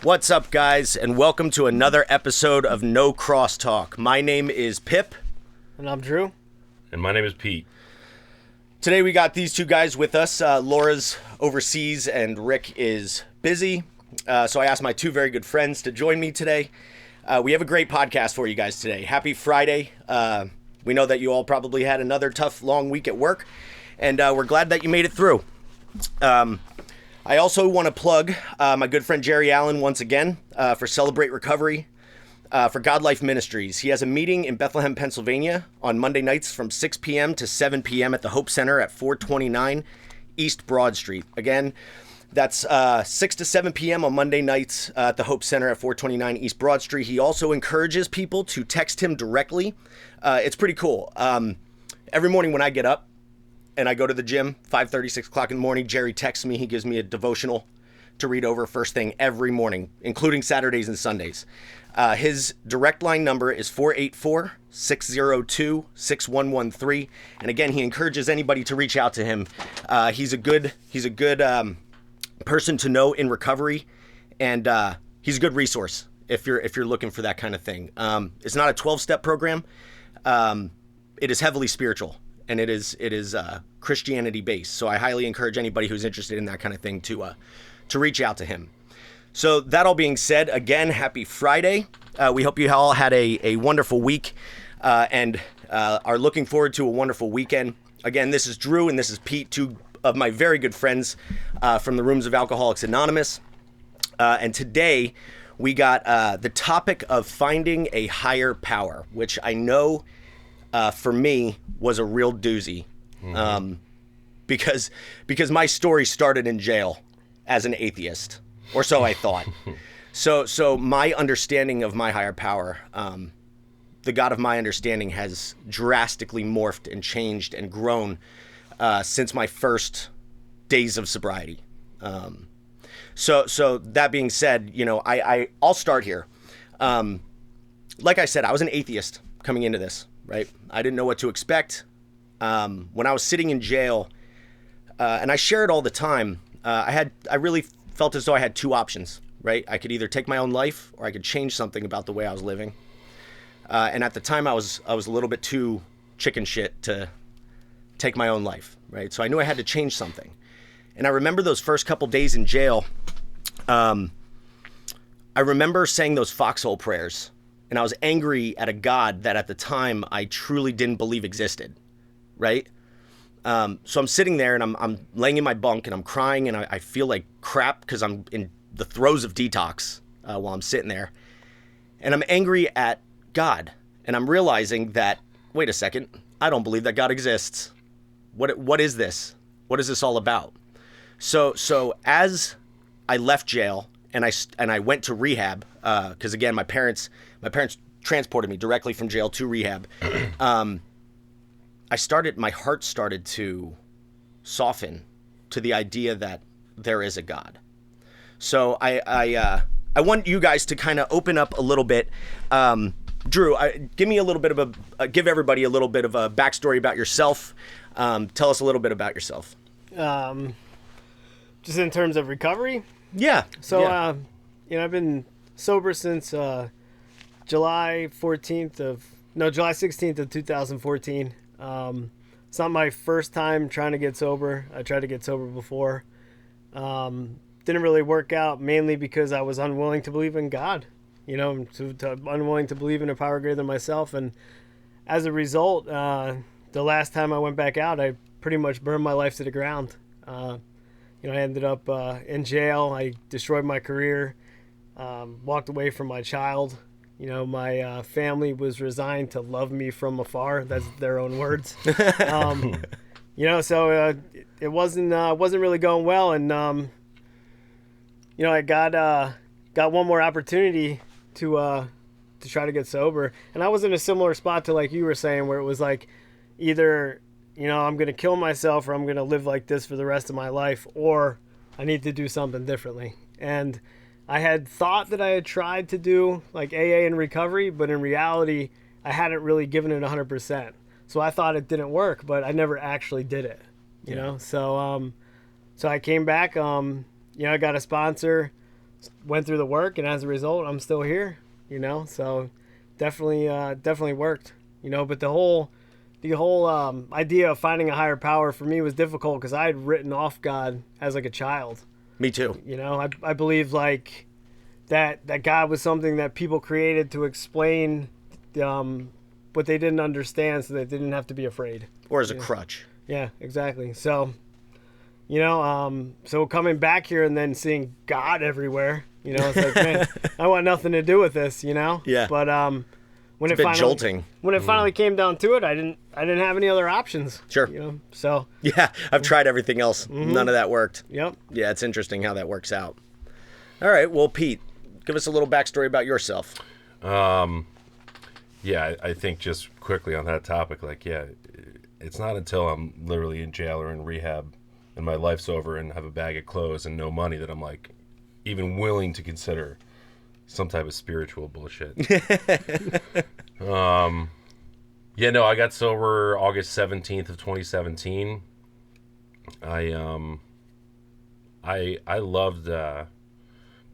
What's up, guys, and welcome to another episode of No Crosstalk. My name is Pip. And I'm Drew. And my name is Pete. Today we got these two guys with us. Laura's overseas and Rick is busy. So I asked my two very good friends to join me today. We have a great podcast for you guys today. Happy Friday. We know that you all probably had another tough, long week at work, and we're glad that you made it through. I also want to plug my good friend Jerry Allen once again for Celebrate Recovery for God Life Ministries. He has a meeting in Bethlehem, Pennsylvania on Monday nights from 6 p.m. to 7 p.m. at the Hope Center at 429 East Broad Street. Again, that's 6 to 7 p.m. on Monday nights at the Hope Center at 429 East Broad Street. He also encourages people to text him directly. It's pretty cool. Every morning when I get up, and I go to the gym, 5:30, 6 o'clock in the morning, Jerry texts me. He gives me a devotional to read over first thing every morning, including Saturdays and Sundays. His direct line number is 484-602-6113. And again, he encourages anybody to reach out to him. He's a good person to know in recovery, and he's a good resource if you're looking for that kind of thing. It's not a 12-step program. It is heavily spiritual. And it is Christianity based. So I highly encourage anybody who's interested in that kind of thing to reach out to him. So that all being said, again, happy Friday. We hope you all had a wonderful week and are looking forward to a wonderful weekend. Again, this is Drew and this is Pete, two of my very good friends from the Rooms of Alcoholics Anonymous. And today we got the topic of finding a higher power, which I know for me was a real doozy, because my story started in jail as an atheist, or so I thought. So my understanding of my higher power, the God of my understanding, has drastically morphed and changed and grown since my first days of sobriety. So that being said, you know, I'll start here. Like I said, I was an atheist coming into this. Right? I didn't know what to expect. When I was sitting in jail, and I share it all the time, I really felt as though I had two options, right? I could either take my own life or I could change something about the way I was living. And at the time I was a little bit too chicken shit to take my own life, right? So I knew I had to change something. And I remember those first couple days in jail, I remember saying those foxhole prayers. And I was angry at a God that at the time I truly didn't believe existed, right? So I'm sitting there and I'm laying in my bunk and I'm crying and I feel like crap because I'm in the throes of detox while I'm sitting there. And I'm angry at God. And I'm realizing that, wait a second, I don't believe that God exists. What is this? What is this all about? So as I left jail and I went to rehab, because again, my parents transported me directly from jail to rehab. My heart started to soften to the idea that there is a God. So I want you guys to kind of open up a little bit. Drew, give everybody a little bit of a backstory about yourself. Tell us a little bit about yourself. Just in terms of recovery? Yeah. So, yeah. I've been sober since July 16th of 2014. It's not my first time trying to get sober. I tried to get sober before. Didn't really work out, mainly because I was unwilling to believe in God, unwilling to believe in a power greater than myself. And as a result, the last time I went back out, I pretty much burned my life to the ground. I ended up in jail. I destroyed my career, walked away from my child. My family was resigned to love me from afar. That's their own words. So it wasn't really going well. And, I got one more opportunity to try to get sober. And I was in a similar spot to like you were saying, where it was like either, I'm going to kill myself or I'm going to live like this for the rest of my life, or I need to do something differently. And I had thought that I had tried to do like AA and recovery, but in reality, I hadn't really given it 100%. So I thought it didn't work, but I never actually did it, you know? So I came back, I got a sponsor, went through the work, and as a result, I'm still here. So definitely worked. But the whole idea of finding a higher power for me was difficult because I had written off God as like a child. Me too. I believe like that God was something that people created to explain what they didn't understand, so that they didn't have to be afraid. Or as a crutch. Yeah, exactly. So, so coming back here and then seeing God everywhere, it's like, man, I want nothing to do with this, Yeah. But when It's a bit jolting. When it finally came down to it, I didn't have any other options. Sure. So. Yeah, I've tried everything else. None of that worked. Yep. Yeah, it's interesting how that works out. All right, well, Pete, give us a little backstory about yourself. Yeah, I think just quickly on that topic, like, yeah, it's not until I'm literally in jail or in rehab and my life's over and have a bag of clothes and no money that I'm like even willing to consider some type of spiritual bullshit. Yeah, no, I got sober August 17th of 2017. I loved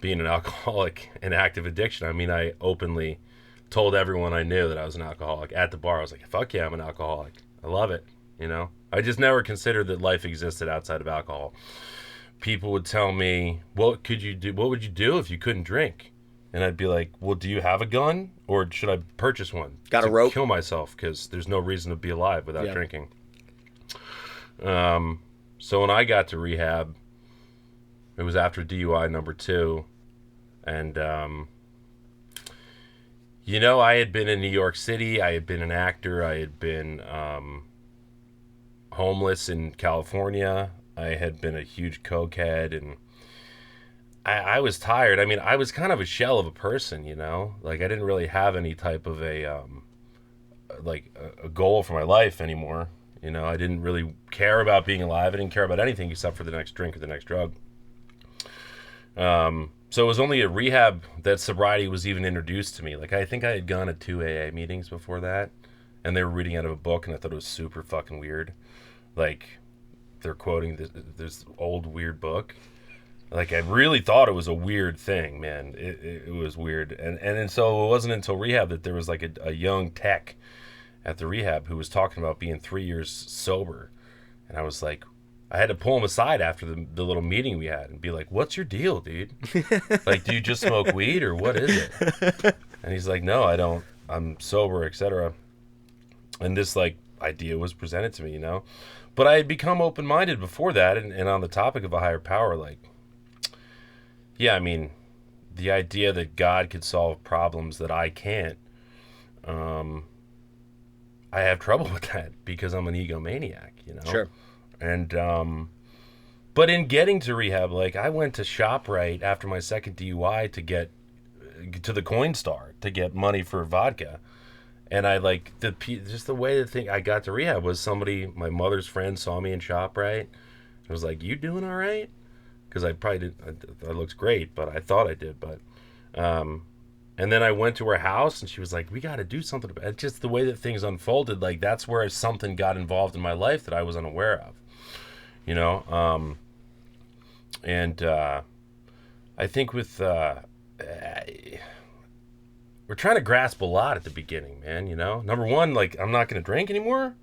being an alcoholic and active addiction. I mean, I openly told everyone I knew that I was an alcoholic at the bar. I was like, fuck yeah, I'm an alcoholic. I love it. I just never considered that life existed outside of alcohol. People would tell me, what could you do? What would you do if you couldn't drink? And I'd be like, well, do you have a gun or should I purchase one? Got a rope? Kill myself because there's no reason to be alive without drinking. So when I got to rehab, it was after DUI number 2. And, I had been in New York City. I had been an actor. I had been homeless in California. I had been a huge cokehead, and I was tired. I mean, I was kind of a shell of a person, Like, I didn't really have any type of a goal for my life anymore. I didn't really care about being alive. I didn't care about anything except for the next drink or the next drug. So it was only at rehab that sobriety was even introduced to me. Like, I think I had gone to 2 AA meetings before that, and they were reading out of a book, and I thought it was super fucking weird. Like, they're quoting this old weird book. Like, I really thought it was a weird thing, man. It was weird. And so it wasn't until rehab that there was like a young tech at the rehab who was talking about being 3 years sober. And I was like, I had to pull him aside after the little meeting we had and be like, what's your deal, dude? Like, do you just smoke weed or what is it? And he's like, no, I don't. I'm sober, etc. And this like idea was presented to me, But I had become open-minded before that, and on the topic of a higher power, like, yeah, I mean, the idea that God could solve problems that I can't, I have trouble with that because I'm an egomaniac, Sure. And, but in getting to rehab, like, I went to ShopRite after my second DUI to get to the Coinstar to get money for vodka. And I like just the way I got to rehab was my mother's friend saw me in ShopRite. It was like, you doing all right? Because I probably didn't. I looked great, but I thought I did. But, and then I went to her house, and she was like, "We got to do something about it." Just the way that things unfolded, like that's where something got involved in my life that I was unaware of, And I think with we're trying to grasp a lot at the beginning, man. Number one, like, I'm not going to drink anymore.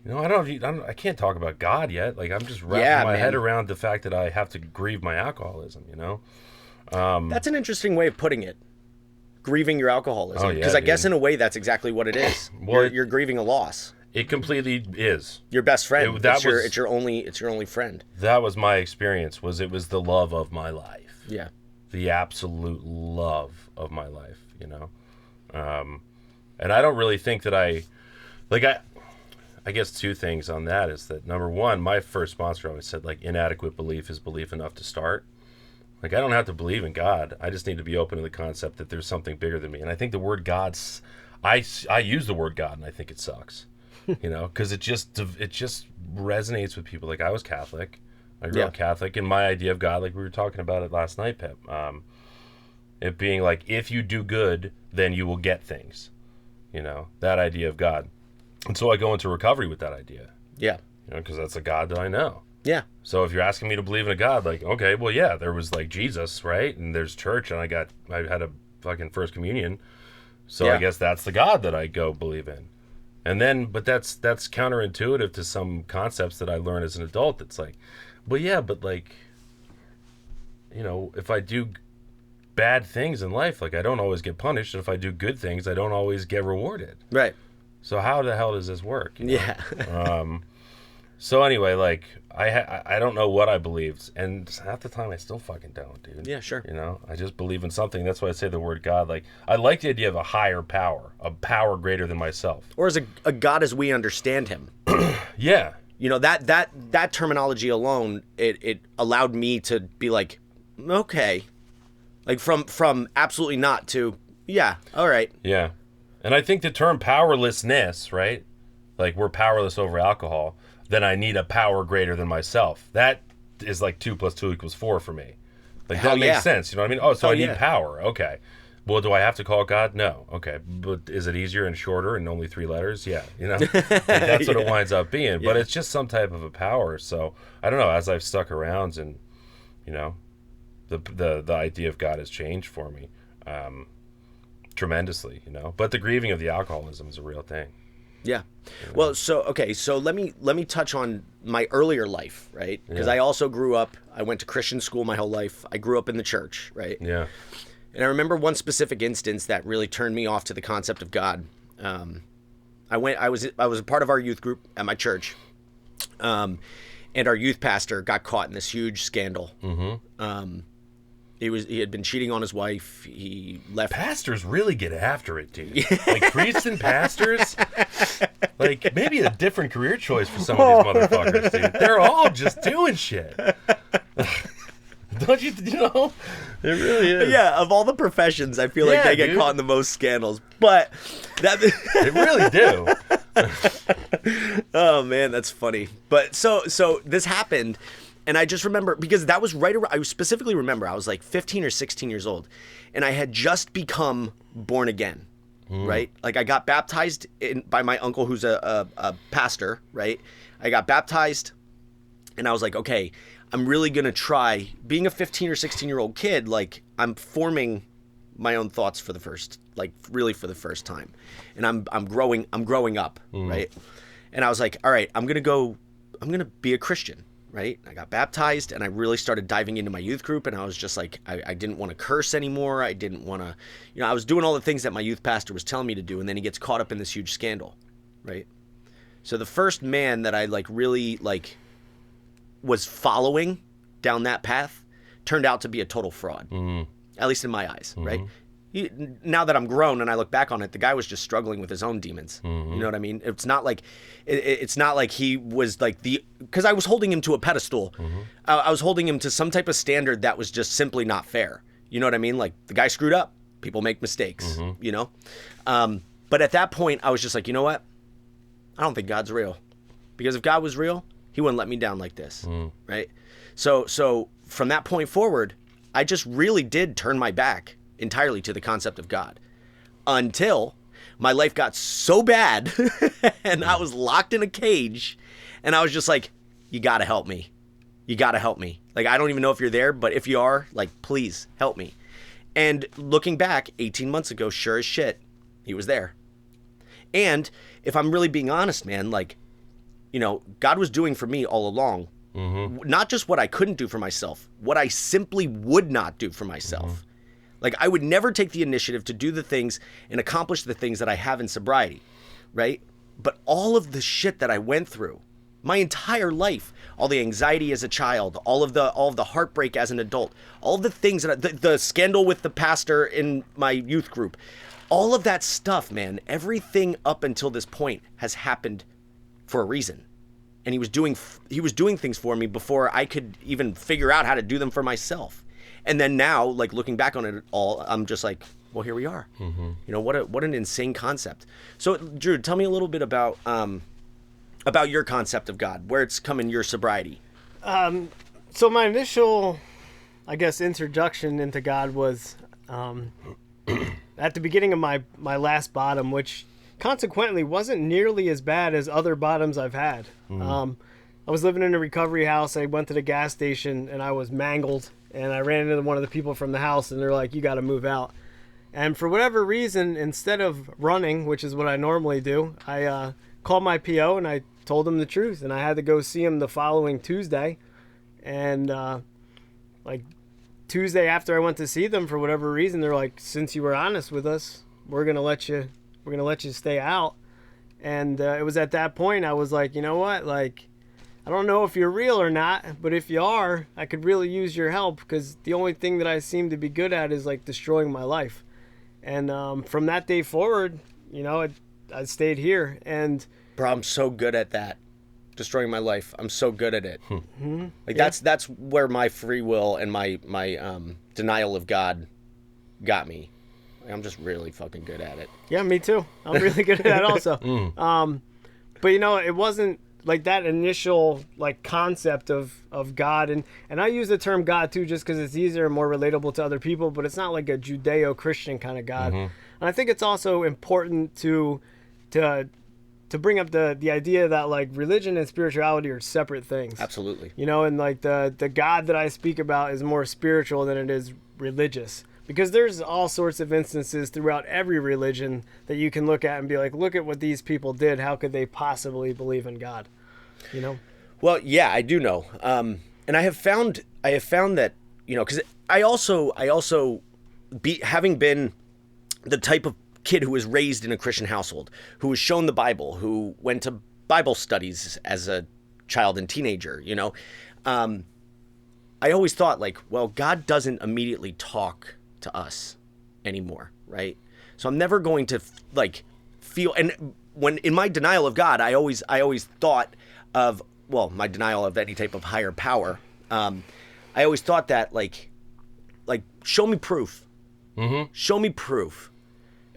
I can't talk about God yet. Like, I'm just wrapping my head around the fact that I have to grieve my alcoholism, That's an interesting way of putting it. Grieving your alcoholism. Oh, yeah, Because I guess in a way that's exactly what it is. Well, you're grieving a loss. It completely is. Your best friend. It's your only friend. That was my experience. It was the love of my life. Yeah. The absolute love of my life, And I don't really think that I guess two things on that is that, number one, my first sponsor always said, like, inadequate belief is belief enough to start. Like, I don't have to believe in God. I just need to be open to the concept that there's something bigger than me. And I think the word God's, I use the word God, and I think it sucks, because it just resonates with people. Like, I was Catholic. I grew up Catholic, and my idea of God, like we were talking about it last night, Pep, it being like, if you do good, then you will get things, that idea of God. And so I go into recovery with that idea. Yeah. Because that's a God that I know. Yeah. So if you're asking me to believe in a God, like, okay, well, yeah, there was like Jesus, right? And there's church, and I had a fucking first communion. So Yeah. I guess that's the God that I go believe in. And then, but that's counterintuitive to some concepts that I learned as an adult. It's like, well, yeah, but like, you know, if I do bad things in life, like I don't always get punished. And if I do good things, I don't always get rewarded. Right. So how the hell does this work? You know? Yeah. So anyway, like I don't know what I believed, and half the time I still fucking don't, dude. Yeah, sure. You know, I just believe in something. That's why I say the word God. Like I like the idea of a higher power, a power greater than myself. Or as a God as we understand him. Yeah. You know, that terminology alone, it allowed me to be like, okay. Like from absolutely not to, yeah, all right. Yeah. And I think the term powerlessness, right? Like we're powerless over alcohol. Then I need a power greater than myself. That is like 2 + 2 = 4 for me. Like Hell that makes yeah. sense. You know what I mean? Oh, so I need yeah. power. Okay. Well, do I have to call God? No. Okay. But is it easier and shorter and only 3 letters? Yeah. You know, like that's what it winds up being. But it's just some type of a power. So I don't know. As I've stuck around, and you know, the idea of God has changed for me tremendously. You know, but the grieving of the alcoholism is a real thing. Yeah. Well, so let me touch on my earlier life, right? Because Yeah. I also grew up. I went to Christian school my whole life. I grew up in the church, right? Yeah. And I remember one specific instance that really turned me off to the concept of God. I was a part of our youth group at my church, and our youth pastor got caught in this huge scandal. Mm-hmm. He had been cheating on his wife. He left. Pastors really get after it, dude. Like priests and pastors, like maybe a different career choice for some of these motherfuckers, dude. They're all just doing shit. Don't you know? It really is. Yeah, of all the professions, I feel like Yeah, they get dude. caught in the most scandals. But that They really do. oh man, that's funny. But so this happened, and I just remember because that was right around. I specifically remember I was like 15 or 16 years old, and I had just become born again. Right, like I got baptized by my uncle, who's a pastor. Right, I got baptized, and I was like, okay, I'm really gonna try. Being a 15 or 16-year-old kid, like I'm forming my own thoughts for the first time, and I'm growing up, right? And I was like, all right, I'm gonna be a Christian, right? I got baptized, and I really started diving into my youth group, and I was just like, I didn't want to curse anymore. I didn't want to, I was doing all the things that my youth pastor was telling me to do, and then he gets caught up in this huge scandal, right? So the first man that I really was following down that path turned out to be a total fraud, at least in my eyes, right? Now that I'm grown and I look back on it, the guy was just struggling with his own demons. You know what I mean? It's not like he was because I was holding him to a pedestal. I was holding him to some type of standard that was just simply not fair. You know what I mean? Like the guy screwed up. People make mistakes, you know? But at that point I was just like, you know what? I don't think God's real, because if God was real, he wouldn't let me down like this, right? So from that point forward, I just really did turn my back entirely to the concept of God until my life got so bad and I was locked in a cage, and I was just like, you gotta help me. You gotta help me. Like, I don't even know if you're there, but if you are, like, please help me. And looking back 18 months ago, sure as shit, he was there. And if I'm really being honest, man, like, God was doing for me all along, not just what I couldn't do for myself, what I simply would not do for myself. Like, I would never take the initiative to do the things and accomplish the things that I have in sobriety, right? But all of the shit that I went through, my entire life, all the anxiety as a child, all of the heartbreak as an adult, all of the things that the scandal with the pastor in my youth group, all of that stuff, man, everything up until this point has happened for a reason. And he was doing things for me before I could even figure out how to do them for myself. And then now, like, looking back on it all, I'm just like, well, here we are. What an insane concept. So, Drew, tell me a little bit about your concept of God, where it's come in your sobriety. So my initial, I guess, introduction into God was at the beginning of my last bottom, which consequently wasn't nearly as bad as other bottoms I've had. I was living in a recovery house. I went to the gas station and I was mangled. And I ran into one of the people from the house and they're like, you got to move out. And for whatever reason, instead of running, which is what I normally do, I called my PO and I told him the truth. And I had to go see him the following Tuesday. And like Tuesday after I went to see them, for whatever reason, they're like, since you were honest with us, we're gonna let you stay out. And it was at that point I was like, you know what, like, I don't know if you're real or not, but if you are, I could really use your help, because the only thing that I seem to be good at is like destroying my life. And from that day forward, you know, I stayed here. And bro, I'm so good at that, destroying my life. I'm so good at it. Mm-hmm. Like that's where my free will and my denial of God got me. I'm just really fucking good at it. Yeah, me too. I'm really good at that also. But you know, it wasn't like that initial like concept of God, and I use the term God too just because it's easier and more relatable to other people, but it's not like a Judeo-Christian kind of God. And I think it's also important to bring up the idea that like religion and spirituality are separate things. Absolutely. You know, and like the God that I speak about is more spiritual than it is religious. Because there's all sorts of instances throughout every religion that you can look at and be like, look at what these people did. How could they possibly believe in God? You know? Well, yeah, I do know. And I have found that, you know, because I also having been the type of kid who was raised in a Christian household, who was shown the Bible, who went to Bible studies as a child and teenager, you know, I always thought like, well, God doesn't immediately talk to us anymore, right? So I'm never going to like feel, and when in my denial of God, I always thought of, well, my denial of any type of higher power. I always thought that like show me proof, show me proof.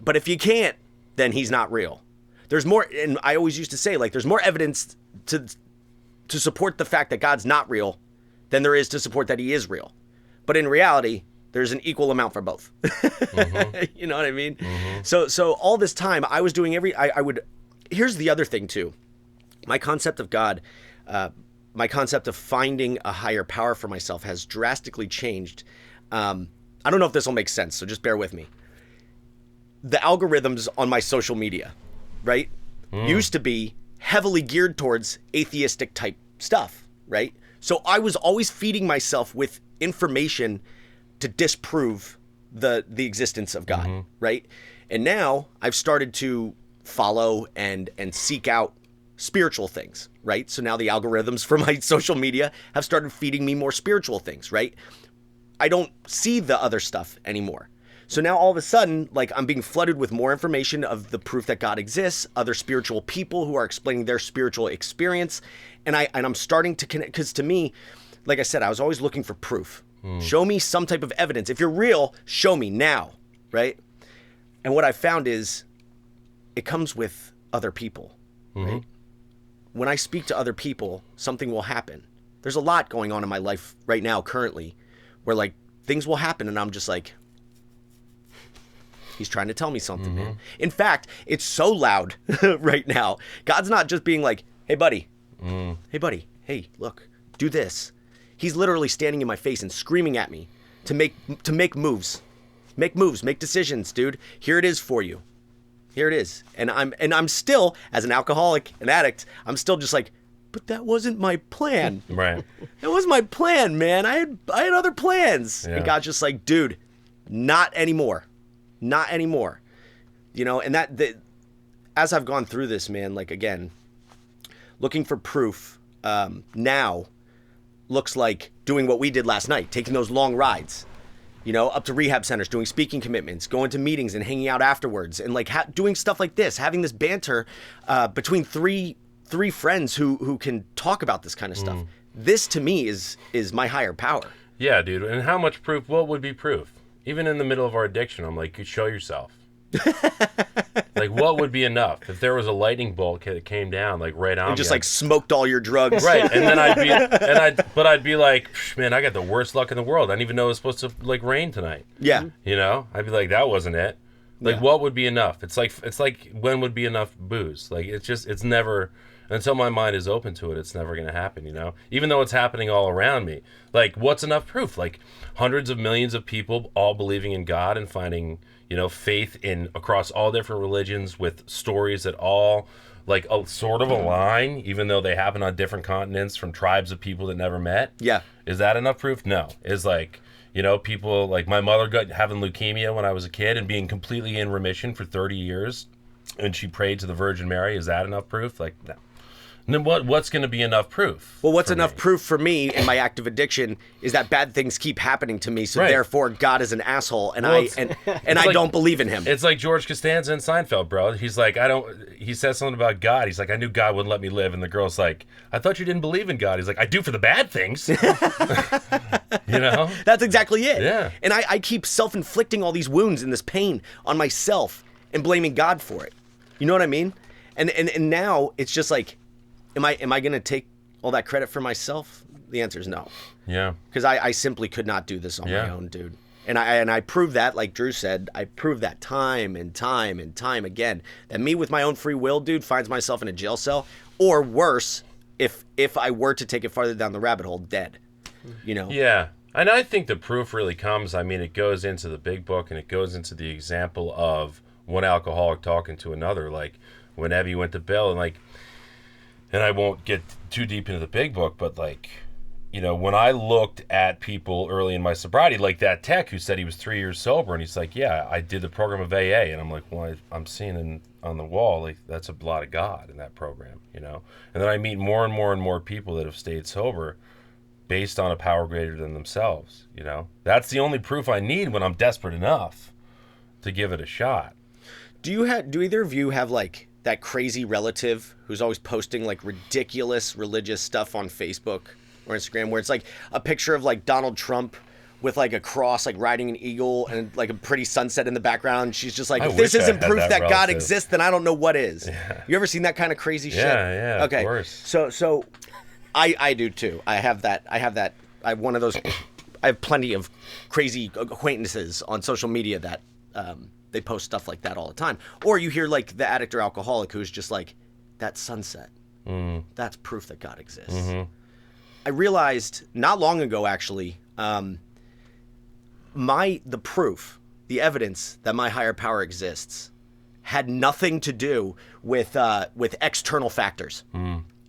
But if you can't, then he's not real. There's more, and I always used to say like there's more evidence to support the fact that God's not real than there is to support that he is real. But in reality, there's an equal amount for both. You know what I mean? So all this time I was doing here's the other thing too. My concept of God, my concept of finding a higher power for myself has drastically changed. I don't know if this will make sense, so just bear with me. The algorithms on my social media, right, used to be heavily geared towards atheistic type stuff, right? So I was always feeding myself with information to disprove the existence of God, right? And now I've started to follow and seek out spiritual things, right? So now the algorithms for my social media have started feeding me more spiritual things, right? I don't see the other stuff anymore. So now all of a sudden, like I'm being flooded with more information of the proof that God exists, other spiritual people who are explaining their spiritual experience. And I'm starting to connect, because to me, like I said, I was always looking for proof. Show me some type of evidence. If you're real, show me now, right? And what I found is it comes with other people, right? When I speak to other people, something will happen. There's a lot going on in my life right now currently where like things will happen and I'm just like, he's trying to tell me something, man. In fact, it's so loud right now. God's not just being like, hey, buddy, hey, look, do this. He's literally standing in my face and screaming at me to make moves, make decisions, dude. Here it is for you. Here it is. And I'm still, as an alcoholic, an addict, I'm still just like, but that wasn't my plan. Right. That was my plan, man. I had other plans. Yeah. And God's just like, dude, not anymore. Not anymore. You know, and as I've gone through this, man, like again, looking for proof now looks like doing what we did last night, taking those long rides, you know, up to rehab centers, doing speaking commitments, going to meetings and hanging out afterwards, and like doing stuff like this, having this banter between three friends who can talk about this kind of stuff. This to me is my higher power. Yeah, dude. And how much proof? What would be proof? Even in the middle of our addiction, I'm like, you show yourself. Like, what would be enough if there was a lightning bolt that came down like right on and just me? Like smoked all your drugs, right? And then I'd be like, man, I got the worst luck in the world. I didn't even know it was supposed to like rain tonight. Yeah, you know, I'd be like, that wasn't it. Like, what would be enough? It's like when would be enough booze? Like, it's never Until my mind is open to it, it's never going to happen, you know? Even though it's happening all around me. Like, what's enough proof? Like, hundreds of millions of people all believing in God and finding, you know, faith in across all different religions with stories that all, like, sort of align, even though they happen on different continents from tribes of people that never met. Yeah. Is that enough proof? No. Is like, you know, people, like my mother got having leukemia when I was a kid and being completely in remission for 30 years, and she prayed to the Virgin Mary. Is that enough proof? Like, no. And then what's going to be enough proof? Well, what's enough proof for me in my active addiction is that bad things keep happening to me, so Right. therefore God is an asshole, and Well, I it's- and I like- don't believe in him. It's like George Costanza in Seinfeld, bro. He's like, he says something about God. He's like, I knew God wouldn't let me live. And the girl's like, I thought you didn't believe in God. He's like, I do for the bad things. You know? That's exactly it. Yeah. And I keep self-inflicting all these wounds and this pain on myself and blaming God for it. You know what I mean? And now it's just like, am I going to take all that credit for myself? The answer is no. Yeah. Because I simply could not do this on my own, dude. And I proved that, like Drew said, I proved that time and time and time again, that me with my own free will, dude, finds myself in a jail cell, or worse, if I were to take it farther down the rabbit hole, dead. You know? Yeah. And I think the proof really comes, I mean, it goes into the big book and it goes into the example of one alcoholic talking to another. Like when Evie went to bail and I won't get too deep into the big book, but like, you know, when I looked at people early in my sobriety, like that tech who said he was 3 years sober, and he's like, yeah, I did the program of AA. And I'm like, well, I'm seeing on the wall, like, that's a lot of God in that program, you know? And then I meet more and more and more people that have stayed sober based on a power greater than themselves, you know? That's the only proof I need when I'm desperate enough to give it a shot. Do either of you have like that crazy relative who's always posting like ridiculous religious stuff on Facebook or Instagram, where it's like a picture of like Donald Trump with like a cross, like riding an eagle, and like a pretty sunset in the background? She's just like, I if this wish I isn't had proof that that God relative. exists, then I don't know what is. Yeah. You ever seen that kind of crazy shit? Yeah, Okay. of course. So I do too. I have one of those. I have plenty of crazy acquaintances on social media that they post stuff like that all the time. Or you hear like the addict or alcoholic who's just like, that sunset, that's proof that God exists. Mm-hmm. I realized not long ago, actually, the proof, the evidence that my higher power exists had nothing to do with external factors.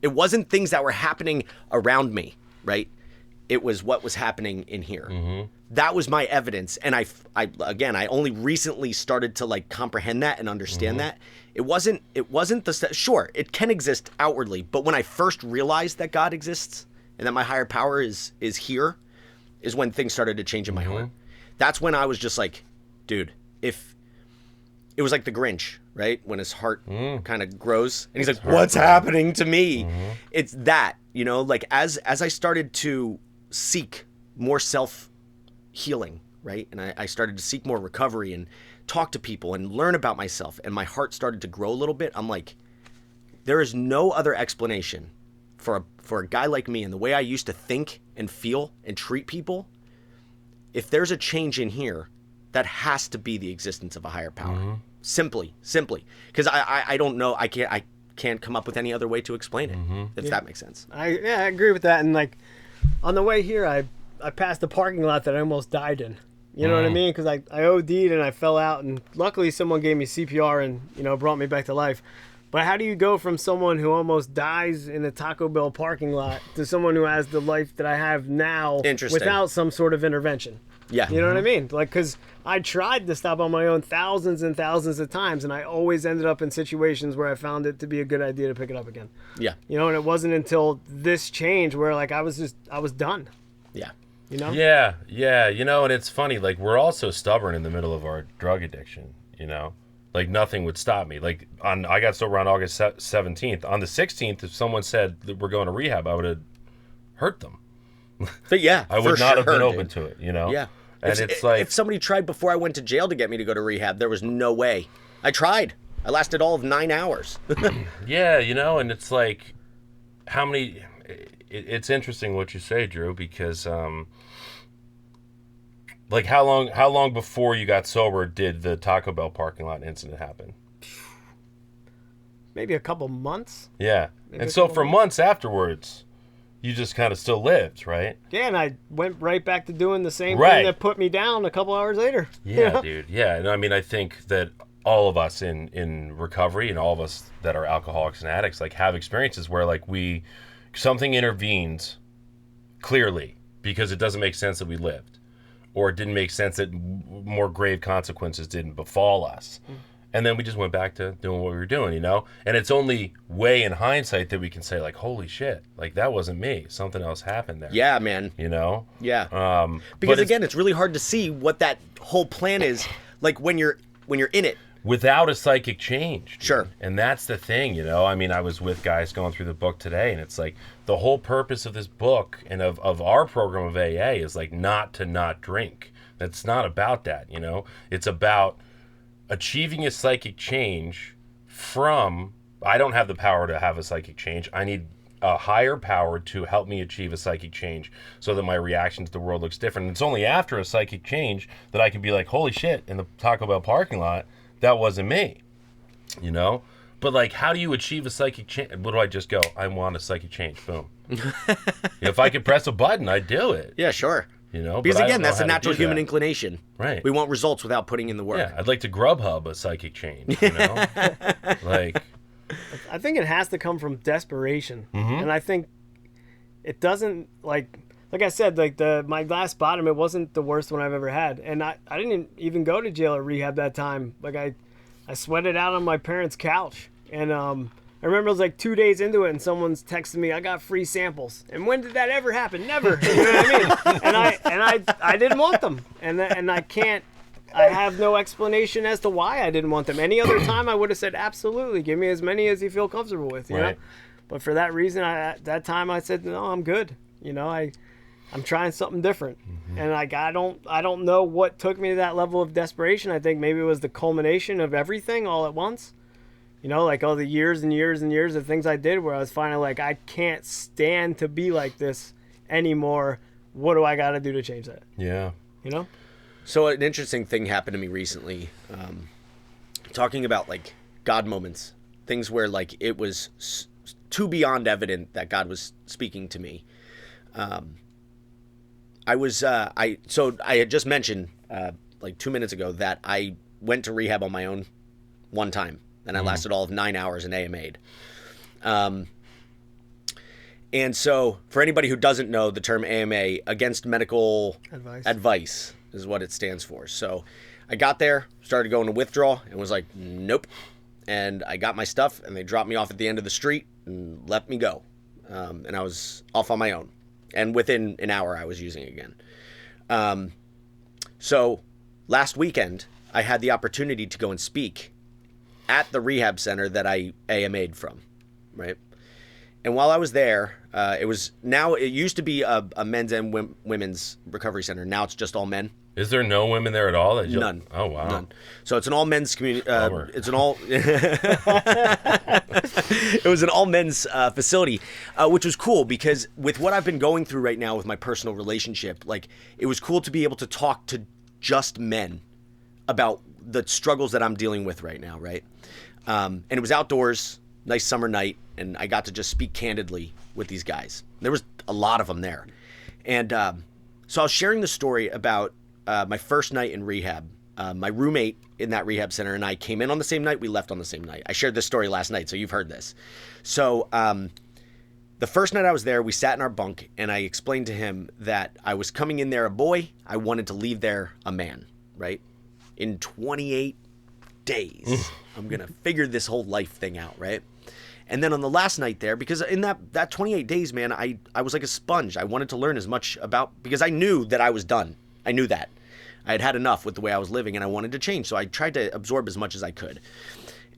It wasn't things that were happening around me, right? It was what was happening in here. That was my evidence, and I only recently started to like comprehend that and understand that. It wasn't sure, it can exist outwardly, but when I first realized that God exists and that my higher power is here, is when things started to change in my heart. That's when I was just like, dude, if it was like the Grinch, right? When his heart kind of grows and he's like, what's happening to me? It's that, you know, like as I started to seek more self-healing, right? And I started to seek more recovery and talk to people and learn about myself, and my heart started to grow a little bit. I'm like, there is no other explanation for a guy like me and the way I used to think and feel and treat people. If there's a change in here, that has to be the existence of a higher power. Simply, because I don't know, I can't come up with any other way to explain it. If that makes sense. I agree with that. And like on the way here, I passed the parking lot that I almost died in. You know what I mean? Because I OD'd and I fell out, and luckily someone gave me CPR and, you know, brought me back to life. But how do you go from someone who almost dies in a Taco Bell parking lot to someone who has the life that I have now without some sort of intervention? Yeah. You know what I mean? Like, because I tried to stop on my own thousands and thousands of times, and I always ended up in situations where I found it to be a good idea to pick it up again. Yeah. You know, and it wasn't until this change where, like, I was done. Yeah. You know? Yeah. You know, and it's funny, like, we're all so stubborn in the middle of our drug addiction, you know? Like, nothing would stop me. Like, I got sober on August 17th. On the 16th, if someone said that we're going to rehab, I would have hurt them. But yeah, I would not have been dude. open to it, you know? Yeah. And it's like, if somebody tried before I went to jail to get me to go to rehab, there was no way. I tried. I lasted all of 9 hours. yeah, you know, and it's like, how many, it's interesting what you say, Drew, because, like, how long before you got sober did the Taco Bell parking lot incident happen? maybe a couple months. Yeah. Maybe And a so couple for months. months afterwards, you just kind of still lived, right? Yeah, and I went right back to doing the same Right. thing that put me down a couple hours later. Yeah, dude. Yeah. And I mean, I think that all of us in recovery and all of us that are alcoholics and addicts, like, have experiences where, like, something intervenes clearly because it doesn't make sense that we lived, or it didn't make sense that more grave consequences didn't befall us. And then we just went back to doing what we were doing, you know? And it's only way in hindsight that we can say, like, holy shit, like, that wasn't me. Something else happened there. Yeah, man. You know? Yeah. But Because again, it's really hard to see what that whole plan is like when you're in it. without a psychic change. Dude. Sure. And that's the thing, you know? I mean, I was with guys going through the book today, and it's like the whole purpose of this book and of our program of AA is like not to not drink. That's not about that, you know? It's about achieving a psychic change from, I don't have the power to have a psychic change. I need a higher power to help me achieve a psychic change so that my reaction to the world looks different. And it's only after a psychic change that I can be like, holy shit, in the Taco Bell parking lot, that wasn't me, you know? But like, how do you achieve a psychic change? What do I just go, I want a psychic change, boom. If I could press a button, I'd do it, Yeah, sure. you know? Because But I don't again, know that's how a to natural do human that. inclination. Right. We want results without putting in the work. Yeah, I'd like to Grubhub a psychic change, you know? Like, I think it has to come from desperation, and I think it doesn't like I said, like my last bottom, it wasn't the worst one I've ever had, and I didn't even go to jail or rehab that time. Like I sweated out on my parents' couch, and I remember it was like 2 days into it, and someone's texting me, "I got free samples." And when did that ever happen? Never. You know what I mean? And I didn't want them, and I can't. I have no explanation as to why I didn't want them. Any other time, I would have said, absolutely, give me as many as you feel comfortable with, you know? Right. But for that reason, that time I said, no, I'm good. You know, I'm trying something different. And like, I don't know what took me to that level of desperation. I think maybe it was the culmination of everything all at once. You know, like all the years and years and years of things I did where I was finally like, I can't stand to be like this anymore. What do I got to do to change that? yeah. You know? So an interesting thing happened to me recently, talking about like God moments, things where like it was too beyond evident that God was speaking to me. I had just mentioned like 2 minutes ago that I went to rehab on my own one time, and I lasted all of 9 hours in AMA'd. And so for anybody who doesn't know the term AMA, Against Medical Advice is what it stands for. So I got there, started going to withdrawal, and was like, nope. And I got my stuff, and they dropped me off at the end of the street and let me go. And I was off on my own. And within an hour, I was using again. So last weekend, I had the opportunity to go and speak at the rehab center that I AMA'd from, right? And while I was there, it used to be a men's and women's recovery center. Now it's just all men. Is there no women there at all? None. Oh, wow. None. So it's an all men's community. Bummer. It's an all. It was an all men's facility, which was cool because with what I've been going through right now with my personal relationship, like it was cool to be able to talk to just men about the struggles that I'm dealing with right now, right? And it was outdoors, nice summer night, and I got to just speak candidly with these guys. There was a lot of them there, and so I was sharing the story about my first night in rehab. My roommate in that rehab center and I came in on the same night. We left on the same night. I shared this story last night, so you've heard this. So the first night I was there, we sat in our bunk, and I explained to him that I was coming in there a boy. I wanted to leave there a man, right? In 28 days, I'm going to figure this whole life thing out, right? And then on the last night there, because in that 28 days, man, I was like a sponge. I wanted to learn as much because I knew that I was done. I knew that. I had had enough with the way I was living, and I wanted to change. So I tried to absorb as much as I could.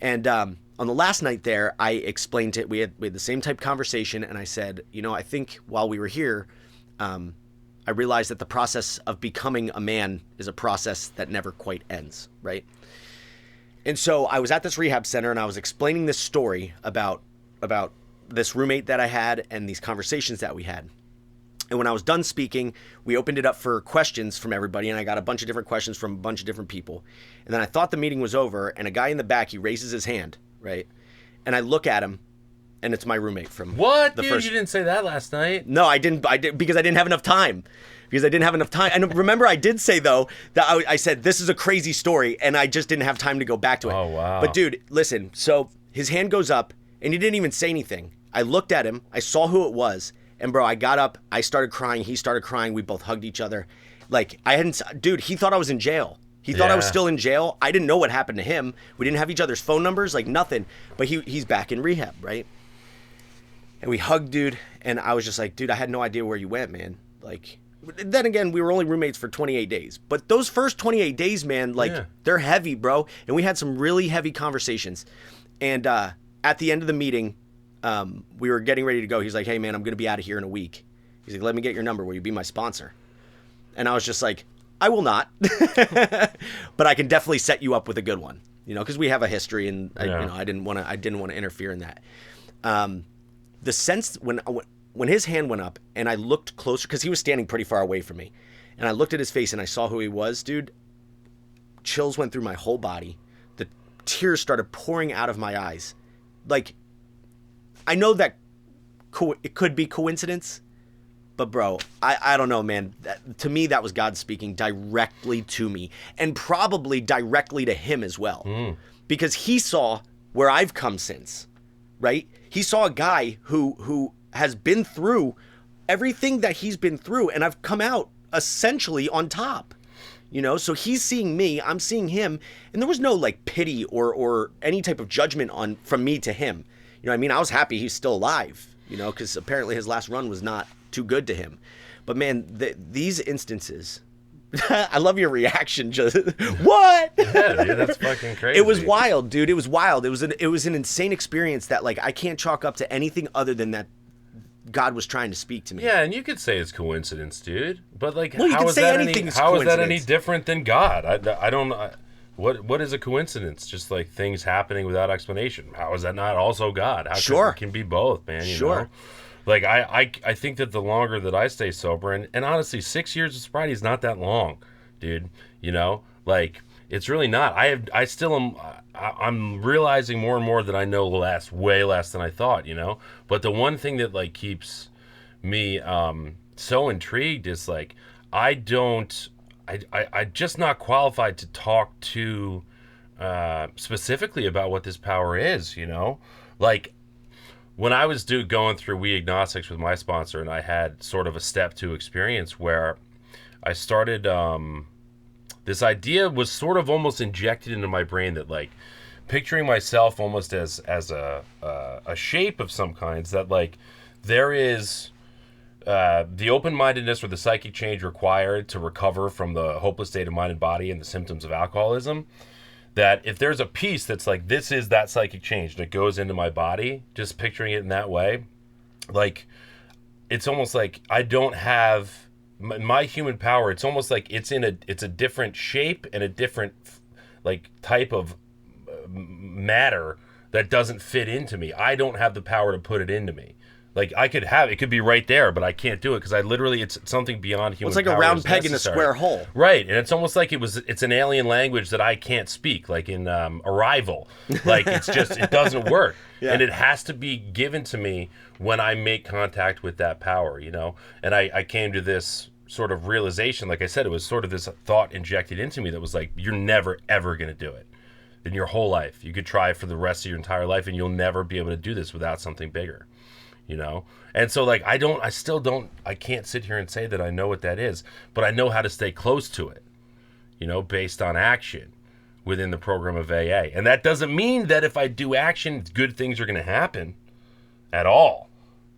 And on the last night there, I explained it. We had the same type conversation, and I said, I think while we were here, I realized that the process of becoming a man is a process that never quite ends, right? And so I was at this rehab center, and I was explaining this story about this roommate that I had and these conversations that we had. And when I was done speaking, we opened it up for questions from everybody, and I got a bunch of different questions from a bunch of different people. And then I thought the meeting was over, and a guy in the back, he raises his hand, right? and I look at him, and it's my roommate from What? the Dude, first. you didn't say that last night. No, I didn't. I did because I didn't have enough time. And remember, I did say though that I said this is a crazy story, and I just didn't have time to go back to it. Oh, wow. But dude, listen. So his hand goes up, and he didn't even say anything. I looked at him. I saw who it was, and bro, I got up. I started crying. He started crying. We both hugged each other. Like I hadn't. Dude, he thought I was in jail. He thought I was Yeah. still in jail. I didn't know what happened to him. We didn't have each other's phone numbers, like nothing. But he's back in rehab, right? And we hugged, dude. And I was just like, dude, I had no idea where you went, man. Like, then again, we were only roommates for 28 days. But those first 28 days, man, like, Yeah. they're heavy, bro. And we had some really heavy conversations. And at the end of the meeting, we were getting ready to go. He's like, hey, man, I'm going to be out of here in a week. He's like, let me get your number. Will you be my sponsor? And I was just like, I will not. But I can definitely set you up with a good one, you know, because we have a history, and I didn't want to interfere in that. The sense when his hand went up and I looked closer, because he was standing pretty far away from me, and I looked at his face and I saw who he was, dude, chills went through my whole body. The tears started pouring out of my eyes. Like, I know that it could be coincidence, but bro, I don't know, man. To me, that was God speaking directly to me, and probably directly to him as well, because he saw where I've come since, right? He saw a guy who has been through everything that he's been through, and I've come out essentially on top, you know? So he's seeing me, I'm seeing him, and there was no like pity or any type of judgment from me to him. You know what I mean? I was happy he's still alive, you know, because apparently his last run was not too good to him. But man, these instances, I love your reaction. Just what? Yeah, dude, that's fucking crazy. It was wild, dude. It was wild. It was an insane experience that like I can't chalk up to anything other than that God was trying to speak to me. Yeah, and you could say it's coincidence, dude. But like, Well, you how could is say that anything's how is that any coincidence. different than God? I don't. What is a coincidence? Just like things happening without explanation. How is that not also God? How Sure. it can be both, man. You Sure. know? Like I think that the longer that I stay sober, and honestly, 6 years of sobriety is not that long, dude. You know, like it's really not. I still am. I'm realizing more and more that I know way less than I thought. You know, but the one thing that like keeps me so intrigued is like I'm just not qualified to talk to specifically about what this power is. You know, like. When I was going through We Agnostics with my sponsor, and I had sort of a step 2 experience where I started, this idea was sort of almost injected into my brain that like picturing myself almost as a shape of some kinds, that like there is the open-mindedness or the psychic change required to recover from the hopeless state of mind and body and the symptoms of alcoholism. That if there's a piece that's like, this is that psychic change that goes into my body, just picturing it in that way, like, it's almost like I don't have my human power. It's almost like it's a different shape and a different like type of matter that doesn't fit into me. I don't have the power to put it into me. Like I could have it could be right there, but I can't do it because I literally it's something beyond human. It's like power a round is peg in a necessary. square hole. Right, and it's almost like it's an alien language that I can't speak, like in Arrival. Like it's just it doesn't work, Yeah. and it has to be given to me when I make contact with that power, you know. And I came to this sort of realization, like I said, it was sort of this thought injected into me that was like, you're never ever gonna do it in your whole life. You could try for the rest of your entire life, and you'll never be able to do this without something bigger. You know? And so like I can't sit here and say that I know what that is, but I know how to stay close to it, you know, based on action within the program of AA. And that doesn't mean that if I do action, good things are going to happen at all,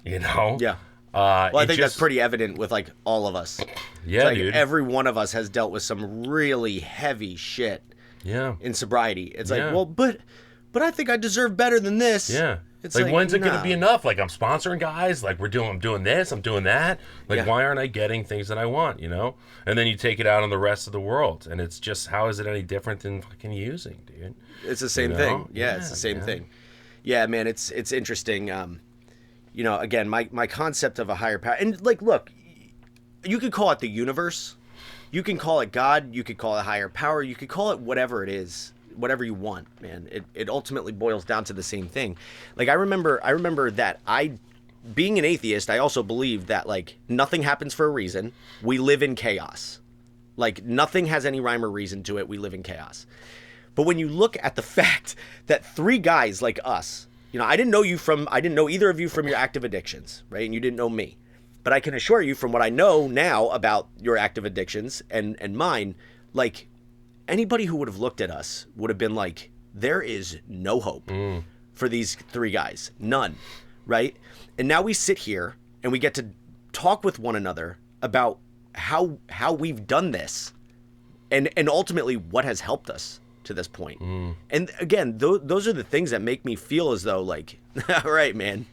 you know? Yeah. Well, I think that's pretty evident with like all of us. Yeah, It's like dude. every one of us has dealt with some really heavy shit Yeah. in sobriety. It's Yeah. like, well, but I think I deserve better than this. Yeah. It's like when's it going nah. to be enough? Like I'm sponsoring guys, like I'm doing this, I'm doing that. Like Yeah. why aren't I getting things that I want, you know? And then you take it out on the rest of the world, and it's just how is it any different than fucking using, dude? It's the same You know? thing. Yeah, it's the same thing. Yeah, man, it's interesting. You know, again, my concept of a higher power, and like, look, you could call it the universe, you can call it God, you could call it higher power, you could call it whatever it is, whatever you want, man. It ultimately boils down to the same thing. Like I remember that being an atheist, I also believe that like nothing happens for a reason. We live in chaos. Like nothing has any rhyme or reason to it. We live in chaos. But when you look at the fact that 3 guys like us, I didn't know either of you from your active addictions, right? And you didn't know me. But I can assure you from what I know now about your active addictions and mine, like anybody who would have looked at us would have been like, there is no hope for these 3 guys. None, right? And now we sit here and we get to talk with one another about how we've done this and ultimately what has helped us to this point. And again, those are the things that make me feel as though like, all right, man,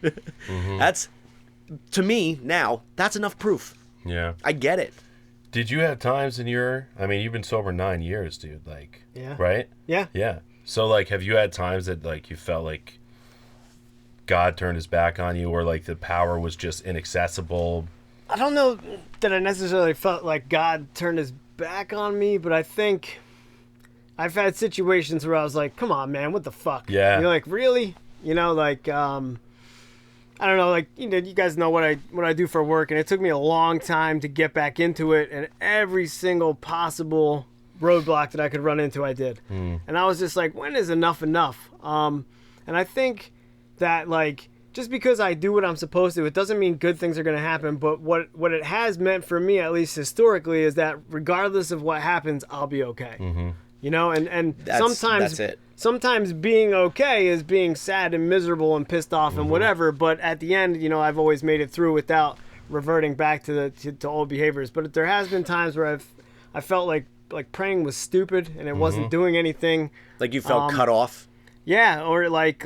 that's, to me now, that's enough proof. Yeah. I get it. Did you have times you've been sober 9 years, dude, like, Yeah. right? Yeah. Yeah. So like, have you had times that like you felt like God turned his back on you or like the power was just inaccessible? I don't know that I necessarily felt like God turned his back on me, but I think I've had situations where I was like, come on, man, what the fuck? Yeah. You're like, really? Like, I don't know, like, you guys know what I do for work, and it took me a long time to get back into it, and every single possible roadblock that I could run into, I did. And I was just like, when is enough enough? And I think that, like, just because I do what I'm supposed to, it doesn't mean good things are going to happen. But what it has meant for me, at least historically, is that regardless of what happens, I'll be okay. And sometimes that's it. Sometimes being okay is being sad and miserable and pissed off and whatever. But at the end, I've always made it through without reverting back to old behaviors. But there has been times where I felt like praying was stupid and it wasn't doing anything. Like you felt cut off. Yeah, or like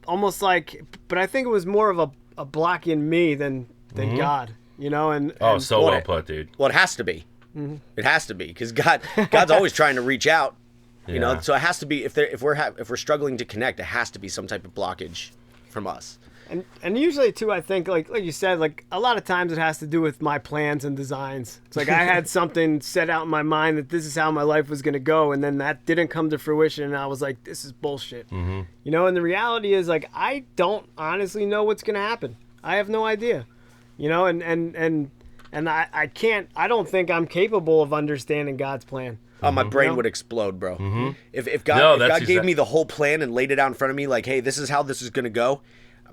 almost like, but I think it was more of a block in me than God, and well put, dude. Well, it has to be. It has to be because God's always trying to reach out, so it has to be. If we're struggling to connect, it has to be some type of blockage from us. And usually too, I think like you said, like a lot of times it has to do with my plans and designs. It's like I had something set out in my mind that this is how my life was going to go, and then that didn't come to fruition, and I was like, this is bullshit. And the reality is like I don't honestly know what's going to happen. I have no idea. And I can't. I don't think I'm capable of understanding God's plan. Oh, my brain would explode, bro. If God gave me the whole plan and laid it out in front of me, like, hey, this is how this is going to go.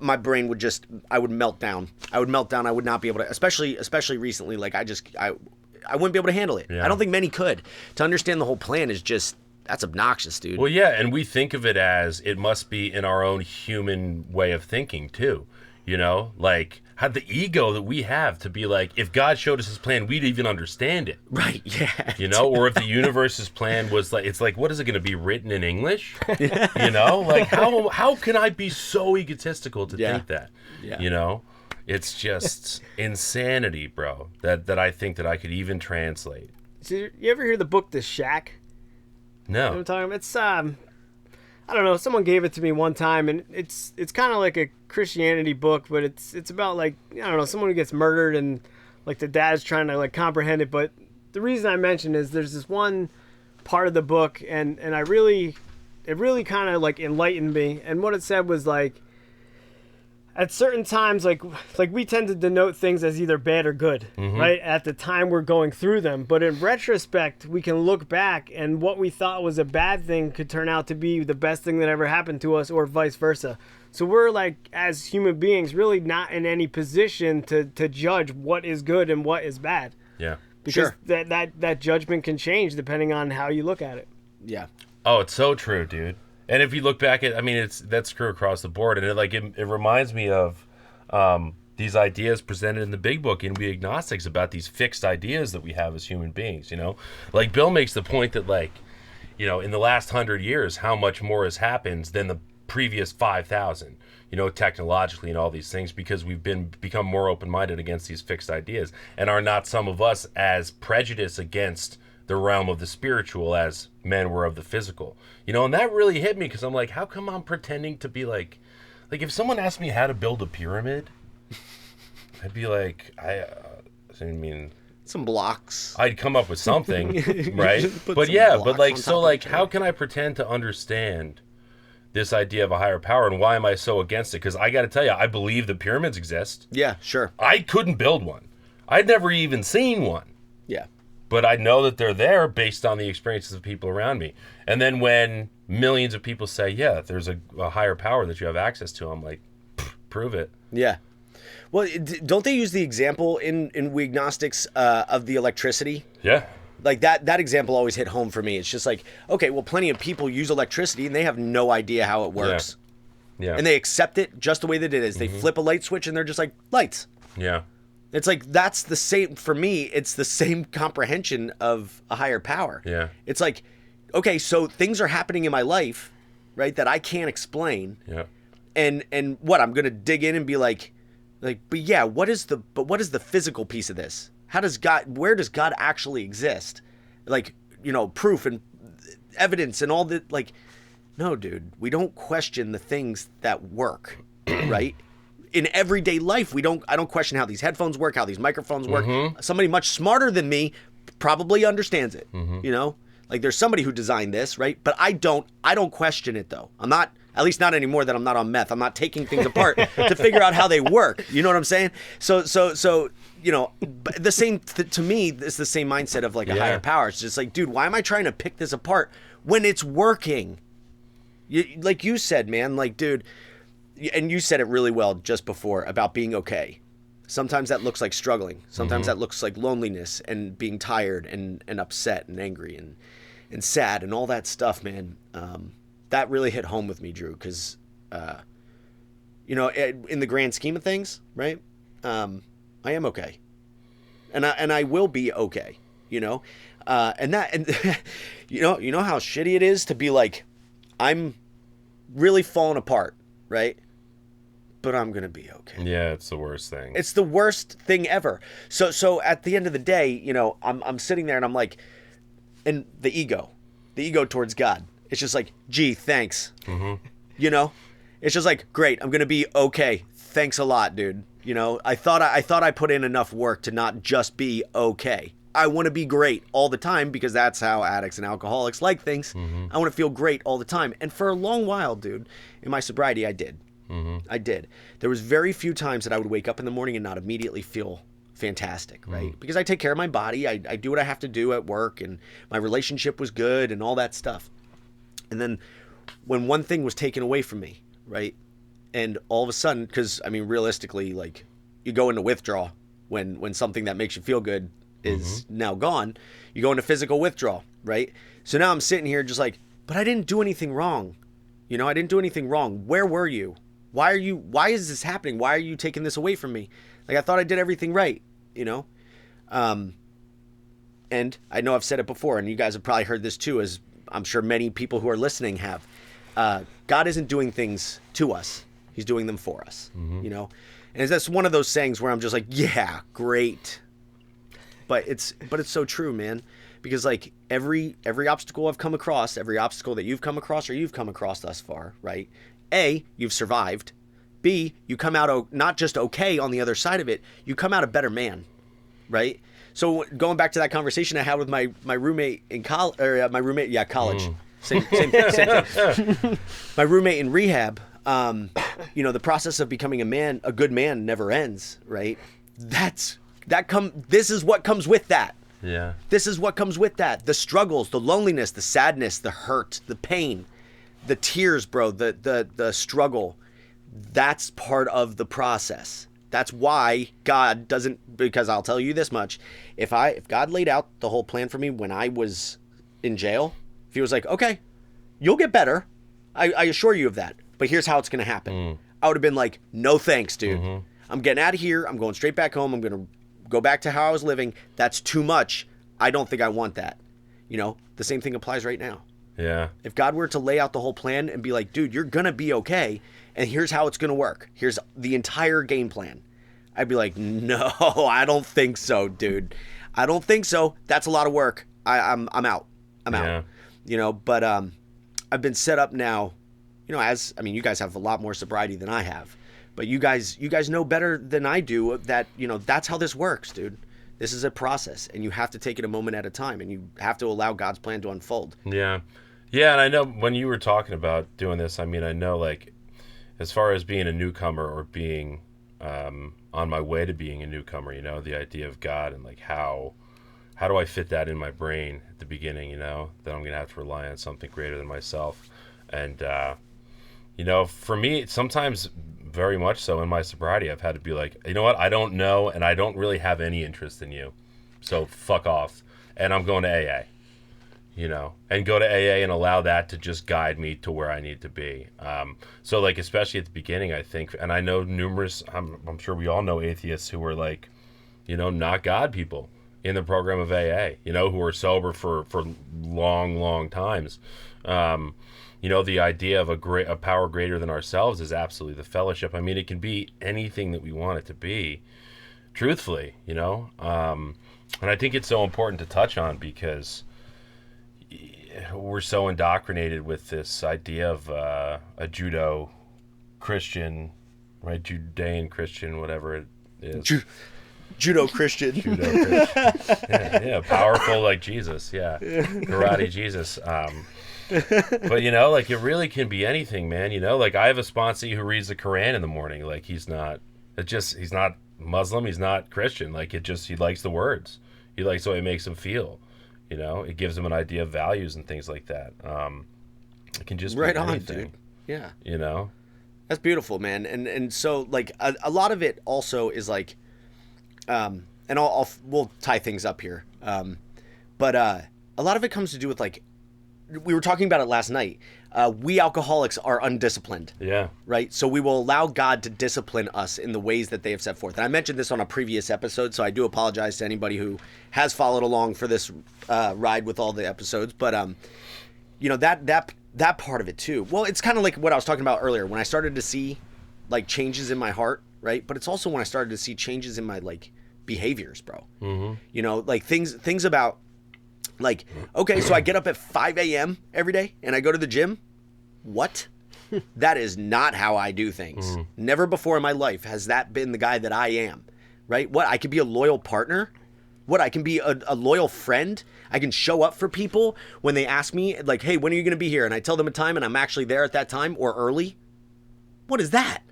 My brain would I would melt down. I would not be able to, especially recently. Like I wouldn't be able to handle it. Yeah. I don't think many could. To understand the whole plan is just, that's obnoxious, dude. Well, yeah. And we think of it as it must be in our own human way of thinking too. Like how the ego that we have to be like, if God showed us his plan, we'd even understand it. Right. Yeah. Or if the universe's plan was like, it's like, what is it going to be written in English? Like how can I be so egotistical to think that? Yeah. It's just insanity, bro. That I think that I could even translate. So you ever hear the book The Shack? No. You know what I'm talking about? It's I don't know. Someone gave it to me one time, and it's kind of like a Christianity book, but it's about like, I don't know, someone who gets murdered, and like the dad's trying to like comprehend it. But the reason I mention is there's this one part of the book, and it really kind of like enlightened me. And what it said was like, at certain times, like we tend to denote things as either bad or good, right? At the time we're going through them. But in retrospect, we can look back, and what we thought was a bad thing could turn out to be the best thing that ever happened to us, or vice versa. So we're like, as human beings, really not in any position to judge what is good and what is bad. Yeah. Because that judgment can change depending on how you look at it. Yeah. Oh, it's so true, dude. And if you look back at, that's true across the board. And it reminds me of these ideas presented in the big book in We Agnostics about these fixed ideas that we have as human beings, Like Bill makes the point that like, in the last 100 years, how much more has happened than the previous 5,000, technologically and all these things, because we've become more open-minded against these fixed ideas, and are not some of us as prejudiced against the realm of the spiritual as men were of the physical, and that really hit me, because I'm like, how come I'm pretending to be like if someone asked me how to build a pyramid, I'd be like, Some blocks. I'd come up with something, right? Put But some yeah, blocks but like, on so top of like, it. how can I pretend to understand this idea of a higher power, and why am I so against it? Because I got to tell you, I believe the pyramids exist. Yeah, sure. I couldn't build one. I'd never even seen one. Yeah. But I know that they're there based on the experiences of people around me. And then when millions of people say, yeah, there's a higher power that you have access to, I'm like, prove it. Yeah. Well, don't they use the example in We Agnostics of the electricity? Yeah. Like that example always hit home for me. It's just like, okay, well, plenty of people use electricity and they have no idea how it works. Yeah. And they accept it just the way that it is. They flip a light switch and they're just like, lights. Yeah. It's like, that's the same, for me, it's the same comprehension of a higher power. Yeah. It's like, okay, so things are happening in my life, right, that I can't explain. Yeah. And what, I'm going to dig in and be like, but yeah, what is the physical piece of this? Where does God actually exist? Like, proof and evidence and all that. Like, no, dude, we don't question the things that work, right? In everyday life, I don't question how these headphones work, how these microphones work. Somebody much smarter than me probably understands it, Like, there's somebody who designed this, right? But I don't question it, though. I'm not, at least not anymore that I'm not on meth. I'm not taking things apart to figure out how they work. You know what I'm saying? So the same, to me, it's the same mindset of like a higher power. It's just like, dude, why am I trying to pick this apart when it's working? Like you said, man, like, dude, and you said it really well just before about being okay. Sometimes that looks like struggling. Sometimes that looks like loneliness and being tired and upset and angry and sad and all that stuff, man. That really hit home with me, Drew, because, in the grand scheme of things, right, I am okay. And I will be okay, and you know how shitty it is to be like, I'm really falling apart, right? But I'm gonna be okay. Yeah, it's the worst thing. It's the worst thing ever. So at the end of the day, I'm sitting there and I'm like, and the ego towards God. It's just like, gee, thanks. It's just like, great, I'm gonna be okay. Thanks a lot, dude. I thought I put in enough work to not just be okay. I want to be great all the time because that's how addicts and alcoholics like things. I want to feel great all the time. And for a long while, dude, in my sobriety, I did. I did. There was very few times that I would wake up in the morning and not immediately feel fantastic, right? Because I take care of my body. I do what I have to do at work, and my relationship was good and all that stuff. And then when one thing was taken away from me, right? And all of a sudden, because, I mean, realistically, like, you go into withdrawal when something that makes you feel good is now gone. You go into physical withdrawal, right? So now I'm sitting here just like, but I didn't do anything wrong. I didn't do anything wrong. Where were you? Why is this happening? Why are you taking this away from me? Like, I thought I did everything right, And I know I've said it before, and you guys have probably heard this too, as I'm sure many people who are listening have. God isn't doing things to us. He's doing them for us, And that's one of those sayings where I'm just like, yeah, great. But it's so true, man. Because like every obstacle I've come across, every obstacle that you've come across or you've come across thus far, right? A, you've survived. B, you come out not just okay on the other side of it, you come out a better man, right? So going back to that conversation I had with my roommate in college, college. Same thing. My roommate in rehab, the process of becoming a good man never ends, right? This is what comes with that. Yeah. This is what comes with that. The struggles, the loneliness, the sadness, the hurt, the pain, the tears, bro, the struggle. That's part of the process. That's why God doesn't, because I'll tell you this much. If God laid out the whole plan for me when I was in jail, if he was like, okay, you'll get better. I assure you of that. But here's how it's going to happen. I would have been like, no thanks, dude. I'm getting out of here. I'm going straight back home. I'm going to go back to how I was living. That's too much. I don't think I want that. The same thing applies right now. Yeah. If God were to lay out the whole plan and be like, dude, you're going to be okay, and here's how it's going to work. Here's the entire game plan. I'd be like, no, I don't think so, dude. I don't think so. That's a lot of work. I'm out. I'm out. But I've been set up now, you guys have a lot more sobriety than I have. But you guys know better than I do that, that's how this works, dude. This is a process, and you have to take it a moment at a time, and you have to allow God's plan to unfold. Yeah. Yeah, and I know when you were talking about doing this, I mean, I know, like, as far as being a newcomer or being on my way to being a newcomer, you know, the idea of God and, like, how do I fit that in my brain at the beginning, you know, that I'm going to have to rely on something greater than myself. And, you know, for me, sometimes very much so in my sobriety, I've had to be like, you know what, I don't know, and I don't really have any interest in you. So fuck off. And I'm going to AA. You know, and go to AA and allow that to just guide me to where I need to be. So, like, especially at the beginning, I think, and I know numerous, I'm sure we all know atheists who are, like, you know, not God people in the program of AA, you know, who are sober for long times. You know, the idea of a power greater than ourselves is absolutely the fellowship. I mean, it can be anything that we want it to be, truthfully, you know. And I think it's so important to touch on because we're so indoctrinated with this idea of a judo Christian, right? Judean Christian, whatever it is. Judo Christian. Judo Christian. Yeah, powerful like Jesus. Yeah, karate Jesus. But you know, like, it really can be anything, man. You know, like, I have a sponsee who reads the Quran in the morning. Like, he's not Muslim. He's not Christian. Like, he likes the words. He likes the way it makes him feel. You know, it gives them an idea of values and things like that. It can just be right on, anything, dude. Yeah, you know, that's beautiful, man. And so, like, a lot of it also is like, and we'll tie things up here. But a lot of it comes to do with, like, we were talking about it last night. We alcoholics are undisciplined. Yeah. Right? So we will allow God to discipline us in the ways that they have set forth. And I mentioned this on a previous episode, so I do apologize to anybody who has followed along for this ride with all the episodes. But, you know, that part of it too. Well, it's kind of like what I was talking about earlier when I started to see, like, changes in my heart, right? But it's also when I started to see changes in my, like, behaviors, bro. Mm-hmm. You know, like, things about, like, okay, so I get up at 5 a.m. every day and I go to the gym. What? That is not how I do things. Never before in my life has that been the guy that I am, right? What? I could be a loyal partner. What? I can be a loyal friend. I can show up for people when they ask me, like, hey, when are you going to be here? And I tell them a time and I'm actually there at that time or early. What is that?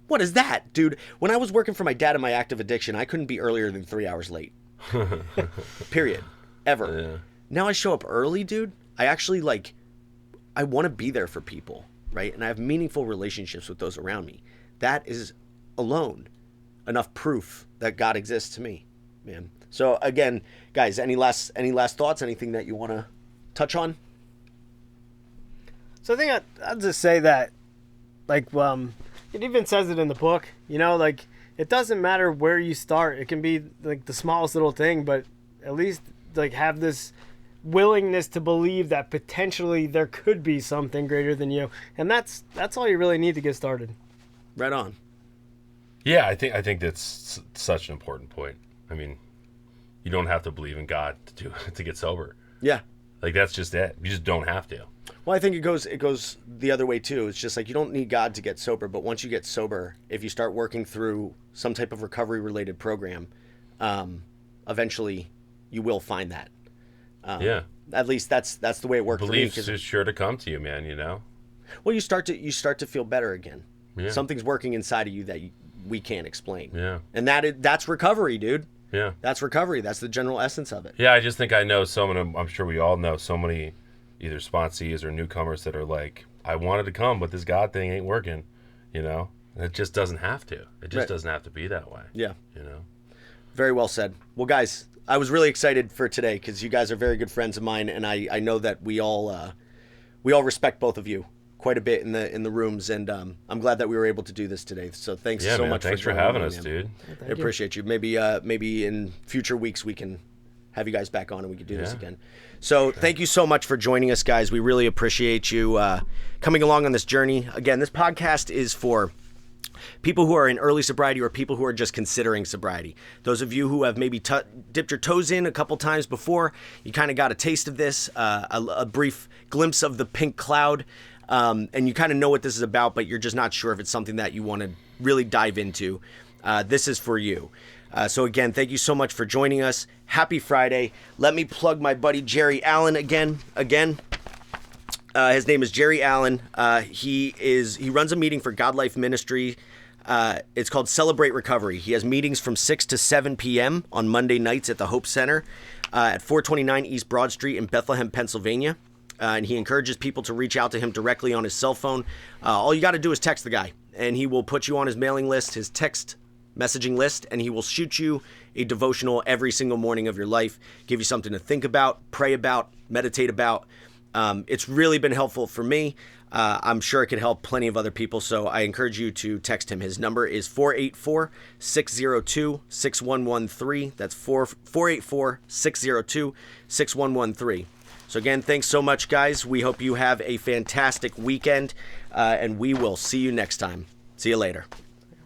What is that, dude? When I was working for my dad in my active addiction, I couldn't be earlier than 3 hours late. Period. Ever. Yeah. Now I show up early, dude. I actually, like, I want to be there for people, right? And I have meaningful relationships with those around me. That is alone enough proof that God exists to me, man. So again, guys, any last thoughts? Anything that you want to touch on? So I think I'll just say that, like, it even says it in the book, you know, like, it doesn't matter where you start. It can be, like, the smallest little thing, but at least, like, have this willingness to believe that potentially there could be something greater than you, and that's all you really need to get started. Right on. Yeah, I think that's such an important point. I mean, you don't have to believe in God to get sober. Yeah, like, that's just it. You just don't have to. Well, I think it goes the other way too. It's just like, you don't need God to get sober, but once you get sober, if you start working through some type of recovery related program, eventually you will find that. Yeah. At least that's the way it worked for me. Belief's is sure to come to you, man. You know. Well, you start to feel better again. Yeah. Something's working inside of you that we can't explain. Yeah. And that's recovery, dude. Yeah. That's recovery. That's the general essence of it. Yeah, I just think I know so many. I'm sure we all know so many, either sponsees or newcomers that are like, I wanted to come, but this God thing ain't working. You know, and it just doesn't have to. It just doesn't have to be that way. Yeah. You know. Very well said. Well, guys, I was really excited for today because you guys are very good friends of mine, and I know that we all respect both of you quite a bit in the rooms, and I'm glad that we were able to do this today. So thanks so much. Thanks for having us, dude. I appreciate you. Maybe in future weeks we can have you guys back on and we can do this again. So thank you so much for joining us, guys. We really appreciate you coming along on this journey. Again, this podcast is for people who are in early sobriety or people who are just considering sobriety. Those of you who have maybe dipped your toes in a couple times before, you kind of got a taste of this, a brief glimpse of the pink cloud, and you kind of know what this is about, but you're just not sure if it's something that you want to really dive into. This is for you. So again, thank you so much for joining us. Happy Friday. Let me plug my buddy Jerry Allen again. His name is Jerry Allen. He runs a meeting for God Life Ministry. It's called Celebrate Recovery. He has meetings from 6 to 7 p.m. on Monday nights at the Hope Center at 429 East Broad Street in Bethlehem, Pennsylvania. And he encourages people to reach out to him directly on his cell phone. All you got to do is text the guy, and he will put you on his mailing list, his text messaging list, and he will shoot you a devotional every single morning of your life, give you something to think about, pray about, meditate about. It's really been helpful for me. I'm sure it could help plenty of other people, so I encourage you to text him. His number is 484-602-6113. That's 484-602-6113. So again, thanks so much, guys. We hope you have a fantastic weekend, and we will see you next time. See you later.